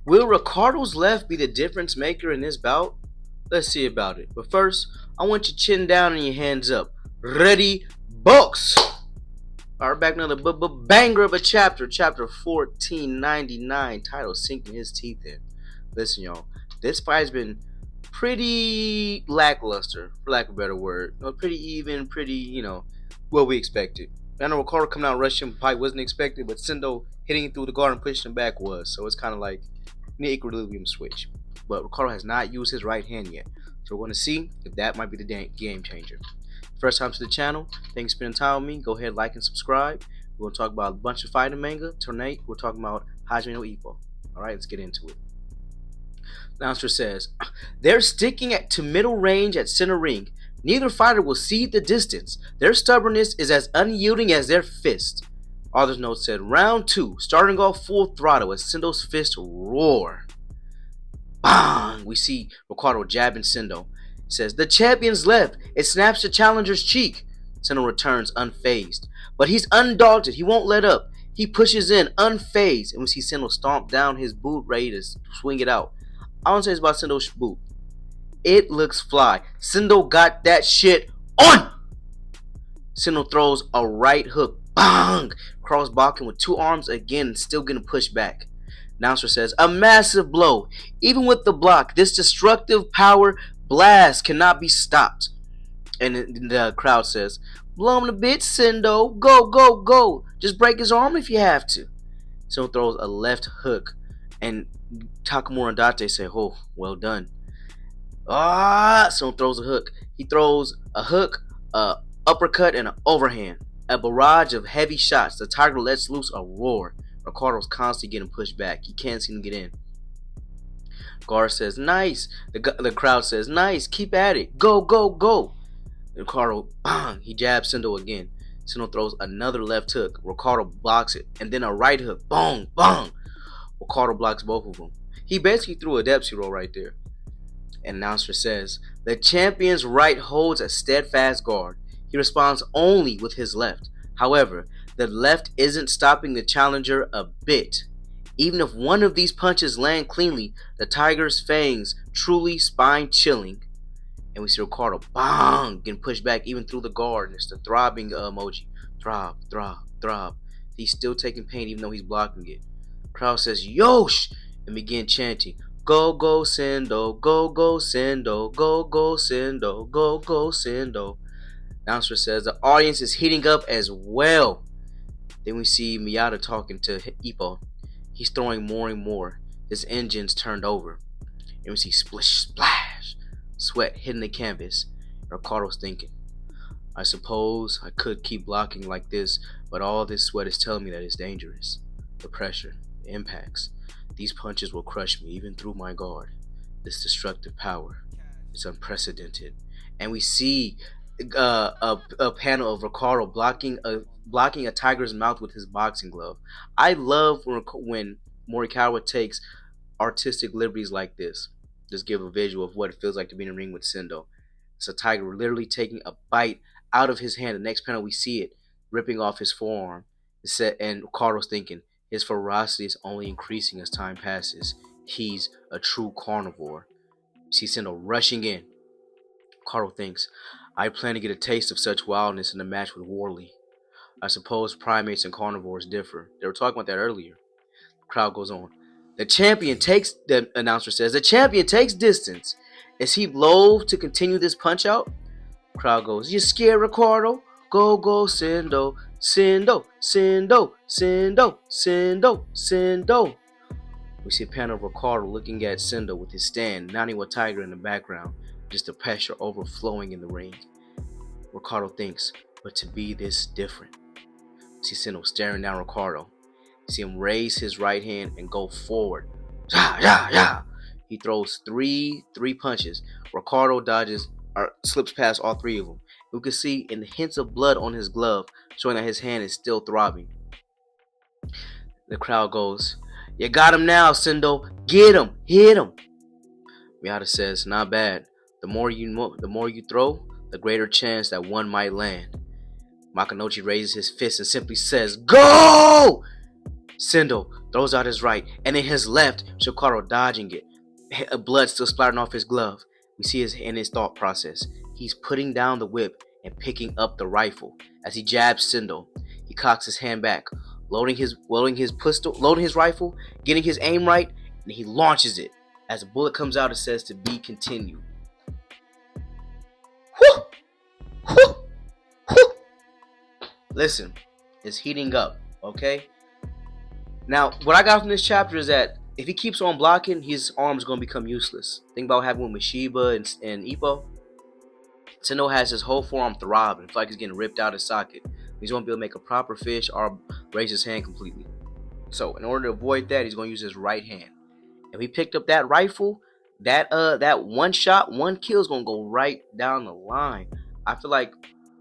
Will Ricardo's left be the difference maker in this bout? Let's see about it. But first, I want your chin down and your hands up. Ready, box! Alright, back another banger of a chapter. Chapter 1499, titled Sinking His Teeth In. Listen, y'all, this fight's been pretty lackluster, for lack of a better word. Pretty even, pretty, what we expected. I know Ricardo coming out rushing fight wasn't expected, but Sendo hitting through the guard and pushing him back was. So it's kind of like an equilibrium switch. But Ricardo has not used his right hand yet. So we're going to see if that might be the game changer. First time to the channel, thanks for spending time with me. Go ahead, like and subscribe. We're going to talk about a bunch of fighting manga. Tonight, we're talking about Hajime no Ippo. Alright, let's get into it. Announcer says, they're sticking to middle range at center ring. Neither fighter will cede the distance. Their stubbornness is as unyielding as their fist. Author's note said, round 2, starting off full throttle as Sendo's fist roar. Bang! We see Ricardo jabbing Sendo. It says, the champion's left. It snaps the challenger's cheek. Sendo returns unfazed. But he's undaunted. He won't let up. He pushes in unfazed. And we see Sendo stomp down his boot, ready to swing it out. I want to say it's about Sendo's boot. It looks fly. Sendo got that shit on! Sendo throws a right hook. Bang! Cross blocking with 2 arms again, still getting pushed back. Announcer says, a massive blow. Even with the block, this destructive power blast cannot be stopped. And the crowd says, blow him to bits, Sendo. Go, go, go. Just break his arm if you have to. Sendo throws a left hook. And Takamura and Date say, oh, well done. Sendo throws a hook. He throws a hook, uppercut, and an overhand. A barrage of heavy shots. The Tiger lets loose a roar. Ricardo's constantly getting pushed back. He can't seem to get in. Gar says, nice. The crowd says, nice. Keep at it. Go, go, go. Ricardo, bang. He jabs Sendo again. Sendo throws another left hook. Ricardo blocks it. And then a right hook. Boom, boom. Ricardo blocks both of them. He basically threw a Dempsey roll right there. And announcer says, the champion's right holds a steadfast guard. He responds only with his left. However, the left isn't stopping the challenger a bit. Even if one of these punches land cleanly, the Tiger's fangs truly spine-chilling. And we see Ricardo, bang, getting pushed back even through the guard. And it's the throbbing emoji. Throb, throb, throb. He's still taking pain even though he's blocking it. The crowd says, Yosh! And begin chanting, go, go, Sendo, go, go, Sendo, go, go, Sendo, go, go, Sendo. Announcer says the audience is heating up as well. Then we see Miyata talking to Ippo. He's throwing more and more. His engine's turned over. And we see splish, splash, sweat hitting the canvas. Ricardo's thinking, I suppose I could keep blocking like this, but all this sweat is telling me that it's dangerous. The pressure, the impacts. These punches will crush me even through my guard. This destructive power is unprecedented. And we see a panel of Ricardo blocking a tiger's mouth with his boxing glove. I love when Morikawa takes artistic liberties like this. Just give a visual of what it feels like to be in a ring with Sendo. It's a tiger literally taking a bite out of his hand. The next panel we see it ripping off his forearm. And Ricardo's thinking his ferocity is only increasing as time passes. He's a true carnivore. See Sendo rushing in. Ricardo thinks, I plan to get a taste of such wildness in a match with Worley. I suppose primates and carnivores differ. They were talking about that earlier. The crowd goes on. The announcer says, the champion takes distance. Is he loath to continue this punch out? The crowd goes, you scared, Ricardo? Go, go, Sendo, Sendo, Sendo, Sendo, Sendo, Sendo. We see a panel of Ricardo looking at Sendo with his stand, mounting with Tiger in the background. Just the pressure overflowing in the ring. Ricardo thinks, but to be this different. See Sendo staring down Ricardo. See him raise his right hand and go forward. Ya, ya, ya. He throws three punches. Ricardo dodges or slips past all 3 of them. We can see in the hints of blood on his glove, showing that his hand is still throbbing. The crowd goes, you got him now, Sendo. Get him. Hit him. Miyata says, not bad. The more you throw, the greater chance that one might land. Makanouchi raises his fist and simply says, go! Sendo throws out his right, and in his left, Shokaro dodging it. Blood still splattering off his glove. We see his thought process. He's putting down the whip and picking up the rifle. As he jabs Sendo, he cocks his hand back, loading his rifle, getting his aim right, and he launches it. As the bullet comes out, it says to be continued. Whew! Whew! Whew! Listen, it's heating up, okay? Now, what I got from this chapter is that if he keeps on blocking, his arm's going to become useless. Think about what happened with Mishiba and Ippo. Sendo has his whole forearm throbbing. It's like he's getting ripped out of socket. He's going to be able to make a proper fish or raise his hand completely. So, in order to avoid that, he's going to use his right hand. If he picked up that rifle, that one shot, one kill is going to go right down the line. I feel like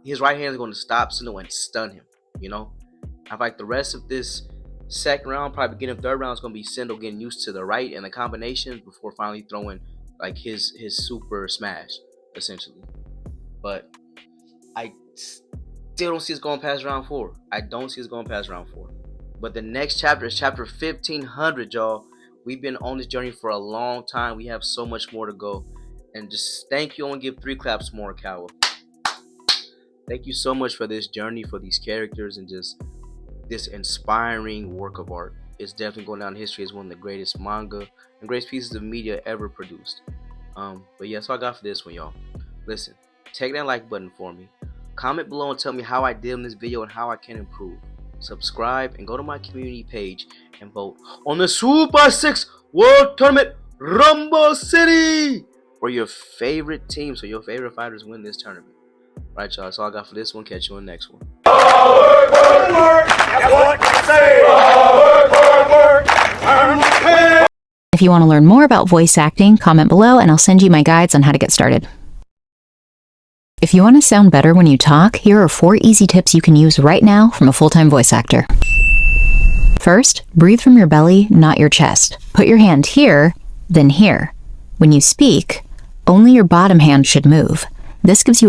his right hand is going to stop Sendo and stun him, you know? I feel like the rest of this second round, probably beginning of third round, is going to be Sendo getting used to the right and the combinations before finally throwing like his super smash, essentially. But I still don't see us going past round 4. I don't see us going past round 4. But the next chapter is chapter 1500, y'all. We've been on this journey for a long time. We have so much more to go. And just thank you. I want to give 3 claps more, Kawa. Thank you so much for this journey, for these characters, and just this inspiring work of art. It's definitely going down in history as one of the greatest manga and greatest pieces of media ever produced. But yeah, that's all I got for this one, y'all. Listen, take that like button for me. Comment below and tell me how I did in this video and how I can improve. Subscribe and go to my community page and vote on the Super 6 World Tournament Rumble City for your favorite team, so your favorite fighters win this tournament. Alright, y'all, that's all I got for this one. Catch you on the next one. If you want to learn more about voice acting, comment below and I'll send you my guides on how to get started. If you want to sound better when you talk, here are 4 easy tips you can use right now from a full-time voice actor. First, breathe from your belly, not your chest. Put your hand here, then here. When you speak, only your bottom hand should move. This gives you